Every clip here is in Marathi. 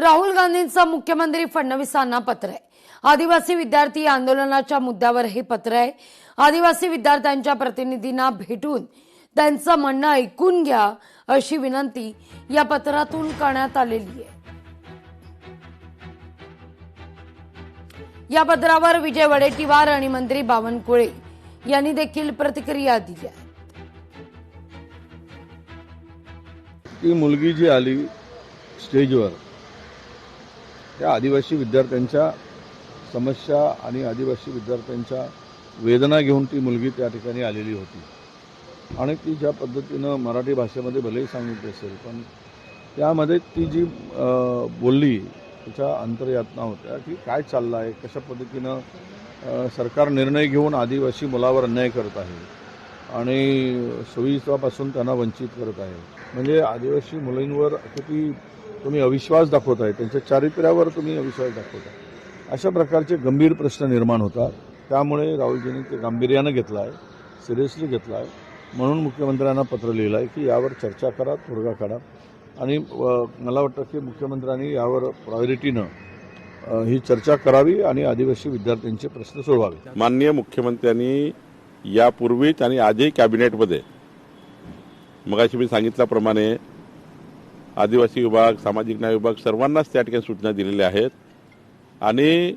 राहुल गांधींचं मुख्यमंत्री फडणवीसांना पत्र आहे। आदिवासी विद्यार्थी आंदोलनाच्या मुद्द्यावर हे पत्र आहे। आदिवासी विद्यार्थ्यांच्या प्रतिनिधींना भेटून त्यांचं म्हणणं ऐकून घ्या अशी विनंती या पत्रातून करण्यात आलेली आहे। या पत्रावर विजय वडेट्टीवार आणि मंत्री बावनकुळे यांनी देखील प्रतिक्रिया दिली आहे। ती मुलगी जी आली स्टेजवर त्या आदिवासी विद्यार्थ्यांच्या समस्या आणि आदिवासी विद्यार्थ्यांच्या वेदना घेऊन ती मुलगी त्या ठिकाणी आलेली होती आणि ती ज्या पद्धतीनं मराठी भाषेमध्ये भलेही सांगितली असेल पण त्यामध्ये ती जी बोलली त्याच्या अंतर्यातना होत्या की काय चाललं आहे, कशा पद्धतीनं सरकार निर्णय घेऊन आदिवासी मुलावर अन्याय करत आहे आणि सोयीपासून त्यांना वंचित करत आहे। म्हणजे आदिवासी मुलींवर किती तुम्ही अविश्वास दाखवत आहे, त्यांच्या चारित्र्यावर तुम्ही अविश्वास दाखवत आहे, अशा प्रकारचे गंभीर प्रश्न निर्माण होतात। त्यामुळे राहुलजींनी ते गांभीर्यानं घेतलं आहे, सिरियसली घेतलं आहे। म्हणून मुख्यमंत्र्यांना पत्र लिहिलं आहे की यावर चर्चा करा, तोडगा काढा आणि मला वाटतं की मुख्यमंत्र्यांनी यावर प्रायोरिटीनं ही चर्चा करावी आणि आदिवासी विद्यार्थ्यांचे प्रश्न सोडवावे। माननीय मुख्यमंत्र्यांनी यापूर्वीच आणि आजही कॅबिनेटमध्ये मगाशी मी सांगितल्याप्रमाणे आदिवासी विभाग, सामाजिक न्याय विभाग सर्वांनाच त्या ठिकाणी सूचना दिलेल्या आहेत आणि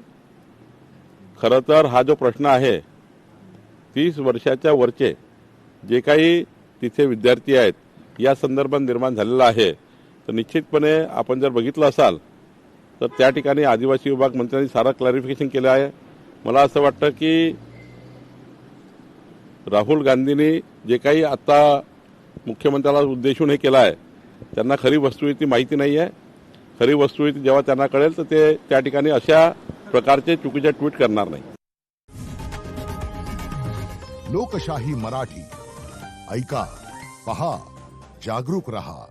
खरं तर हा जो प्रश्न आहे 30 वर्षाच्या वरचे जे काही तिथे विद्यार्थी आहेत या संदर्भात निर्माण झालेला आहे, तर निश्चितपणे आपण जर बघितलं असाल तर त्या ठिकाणी आदिवासी विभाग मंत्र्यांनी सारं क्लॅरिफिकेशन केलं आहे। मला असं वाटतं की राहुल गांधींनी जे काही आता मुख्यमंत्र्याला उद्देशून हे केलं आहे त्यांना खरी वस्तुस्थिती माहिती नाही आहे। खरी वस्तुस्थिती जेव्हा त्यांना कळेल तर ते त्या ठिकाणी अशा प्रकारचे चुकीचे ट्विट करणार नाही। लोकशाही मराठी ऐका, पहा, जागरूक रहा।